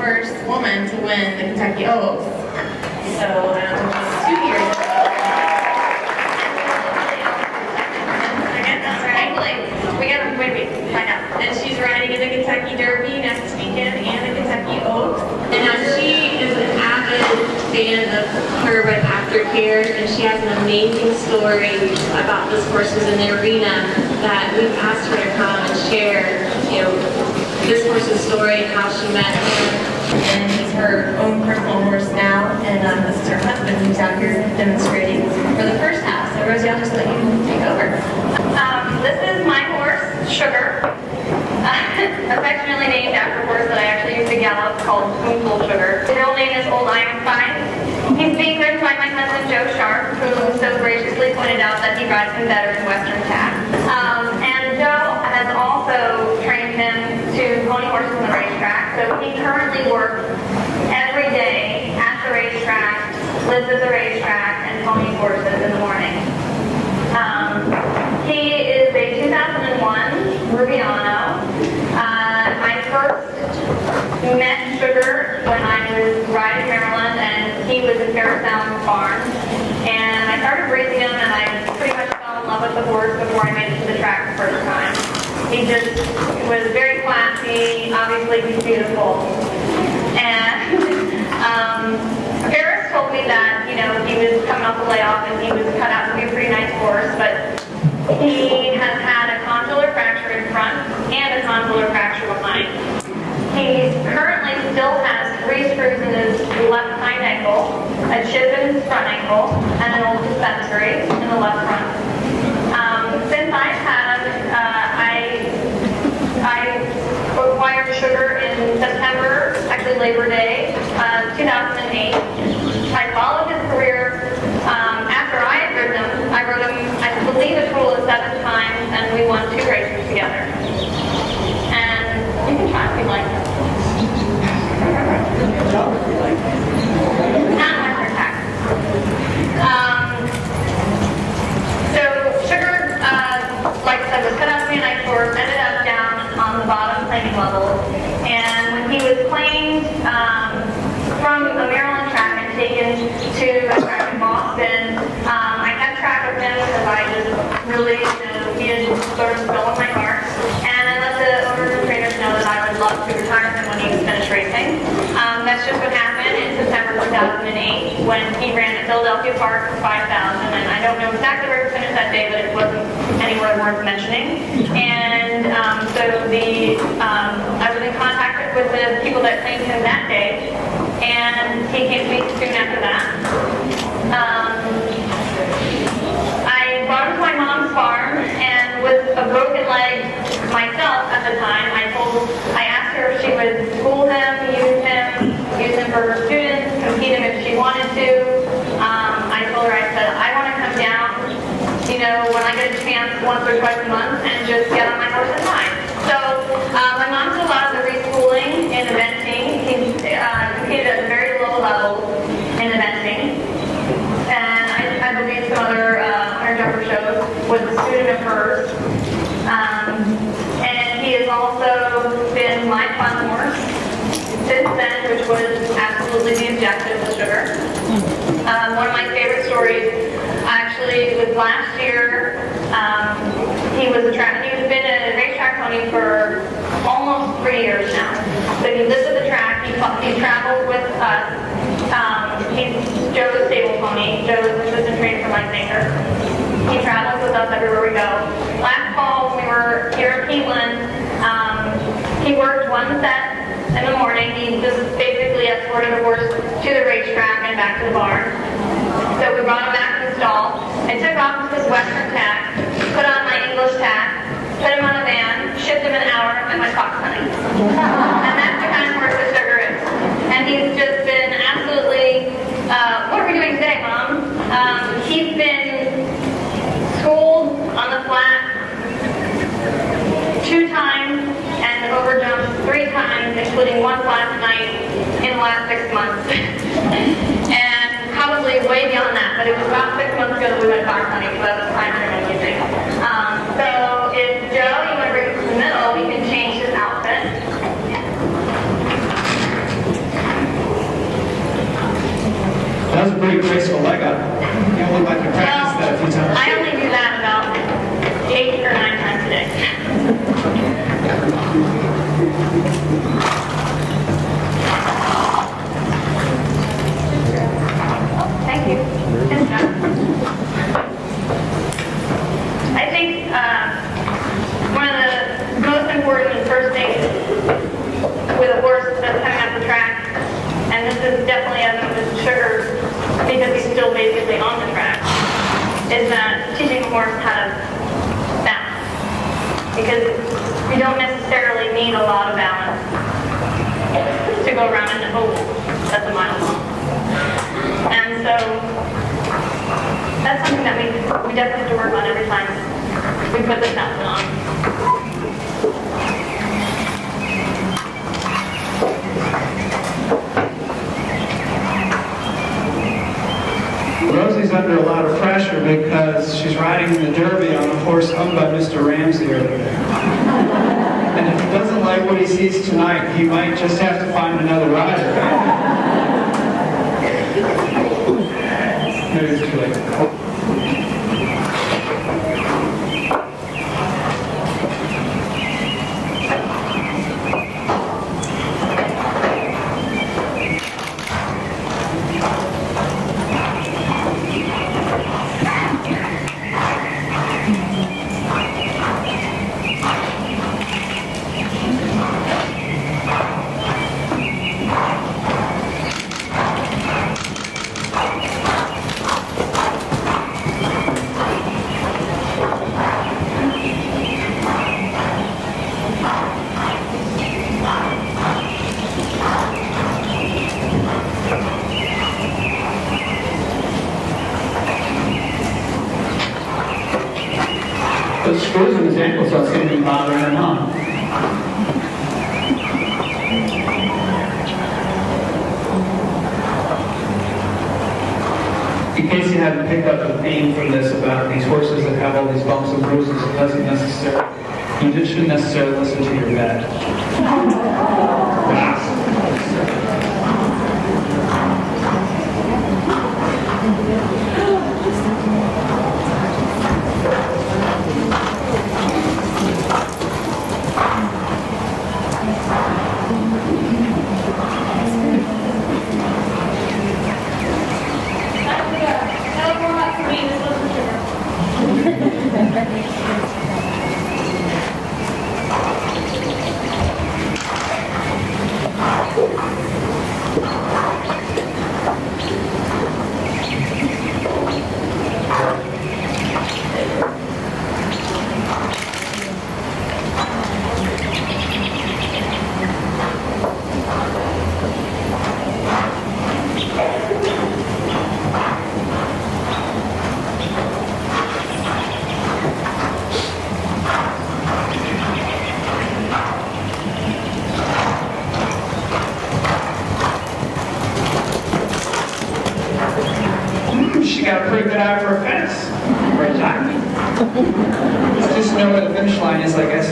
first woman to win the Kentucky Oaks. So I don't know if it was 2 years ago. That's right. We gotta wait, find out. And she's riding in the Kentucky Derby next weekend and the Kentucky Oaks. And she is an avid fan of Thoroughbred Aftercare, and she has an amazing story about this horse who's in the arena that we've asked her to come and share, this horse's story and how she met him. And he's her own personal horse now, and this is her husband who's out here demonstrating for the first half. So Rosie, I'll just let you take over. This is my horse, Sugar. Affectionately named after a horse that I actually used to gallop called Spoonful Sugar. His real name is Old Ironstein. He's being ridden by my cousin Joe Sharp, who so graciously pointed out that he rides him better in Western tack. And Joe has also trained him to pony horses on the racetrack, so he currently works every day at the racetrack, lives at the racetrack, and ponies horses in the morning. He is a 2001 Rubiano. I first met Sugar when I was riding Maryland, and he was in Fair Sound Farm. And I started raising him, and I pretty much fell in love with the horse before I made it to the track the first time. He just was very classy. Obviously, he's beautiful. And Ferris told me that, he was coming off the layoff and he was cut out to be a pretty nice horse, but he has had a condylar fracture in front and a condylar fracture behind. He currently still has 3 screws in his left hind ankle, a chip in his front ankle, and an old dispensary in the left front. Since I've had him, I acquired Sugar in September, actually Labor Day, 2008. I followed his career. After I had ridden him, I rode him, I believe, a total of 7 times, and we won 2 races together. And you can try if you like. Not Western tack. So Sugar, like I said, was cut out to be a nice horse, ended up down on the bottom claiming level. And when he was claimed from a Maryland track and taken to a track in Boston, I kept track of him because I just really, he had sort of stolen my heart. And I let the owners and trainers know that I would love to retire him when he was finished racing. That's just what happened in September 2008 when he ran at Philadelphia Park for 5,000. And I don't know exactly where he finished that day, but it wasn't anywhere worth mentioning. And so I was in contact with the people that claimed him that day, and he came to me soon after that. I brought him to my mom's farm, and with a broken leg myself at the time, I asked her if she would school him, use him for her students, compete him if she wanted to. I told her, I said, I want to come down, when I get a chance once or twice a month and just get on my horse and ride. So my mom did a lot of the reschooling in eventing. He competed at a very low level in eventing. And I believe some other hunter jumper shows was a student of hers. And he has also been my fun horse since then, which was absolutely the objective with Sugar. One of my favorite stories actually was last year. He was been a racetrack pony for almost 3 years now. So he lives at the track. He travels with us. He's Joe's stable pony. Joe's assistant trainer for Mike Baker. He travels with us everywhere we go. Last fall when we were here in Cleveland, he worked 1 set in the morning. He just basically escorted the horse to the racetrack and back to the barn. So we brought him back to the stall. I took off with his Western tack, put on my English tack, put him on a van, shipped him an hour, and went fox hunting. And that's the kind of horse that Sugar is. And he's just been absolutely, what are we doing today, Mom? He's been schooled on the flat 2 times and overjumped 3 times, including 1 last night in the last 6 months. And probably way beyond that, but it was about 6 months ago that we went fox hunting, so that was time and everything. So if Joe, you want to bring it to the middle, we can change his outfit. was a pretty graceful leg up. You don't look like you practiced that a few times. I only do that about 8 or 9 times a day. Thank you. Good job. I think one of the most important first things with a horse that's coming up the track, and this is definitely evident with Sugar because he's still basically on the track, is that teaching a horse how to balance. Because you don't necessarily need a lot of balance to go around in an oval that's a mile long. And so that's something that we definitely have to work on every time we put this outfit on. Rosie's under a lot of pressure because she's riding in the Derby on a horse owned by Mr. Ramsey over there. And if he doesn't like what he sees tonight, he might just have to find another rider. Maybe it's too late. The screws in his ankles don't seem to be bothering him, huh? In case you haven't picked up the theme from this about these horses that have all these bumps and bruises, it doesn't necessarily, you shouldn't necessarily listen to your vet. She got a pretty good eye for a fence. For a jockey. I just know where the finish line is, I guess.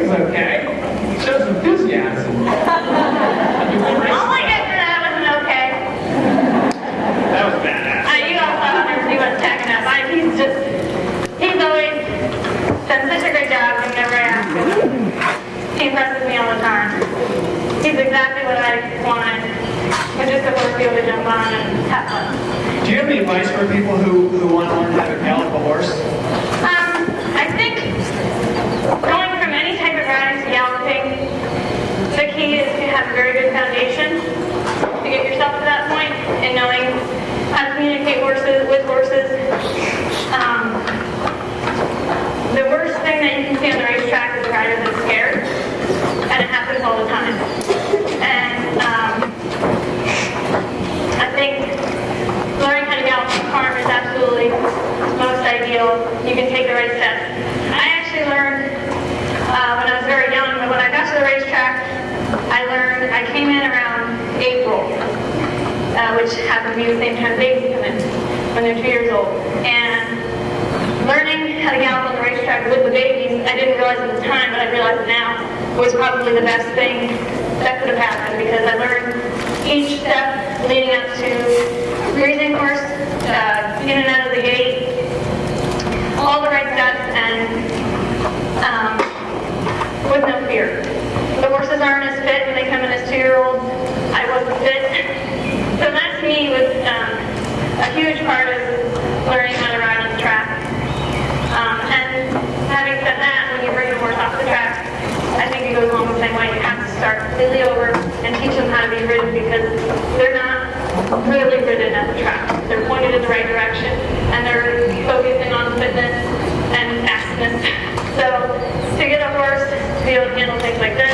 Okay. Shows enthusiasm. All I get for that was an okay. That was badass. You all thought he was attacking us. He's always done such a great job whenever I ask him. He impresses me all the time. He's exactly what I wanted. was just a horse to be able to jump on and have fun. Do you have any advice for people who want to learn how to gallop a horse? I think going from any type of riding to galloping, the key is to have a very good foundation to get yourself to that point and knowing how to communicate with horses. The worst thing that you can see on the racetrack is a rider that's scared, and it happens all the time. And I think learning how to gallop on farm is absolutely most ideal. You can take the right steps. I actually learned when I was very young, but when I got to the racetrack, I came in around April, which happened to be the same time babies come in, when they're 2 years old. And learning how to gallop on the racetrack with the babies, I didn't realize at the time, but I realize it now, was probably the best thing that could have happened, because I learned each step leading up to grazing horse, in and out of the gate, all the right steps, and with no fear. The horses aren't as fit when they come in as 2-year-olds. I wasn't fit. So that to me was a huge part of learning how to ride on the track. And having said that, when you bring the horse off the track, I think it goes along the same way. You have to start completely over and teach them how to be ridden, because they're not really ridden at the track. They're pointed in the right direction, and they're focusing on fitness and fastness. So to get a horse to be able to handle things like this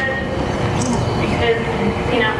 is, you know,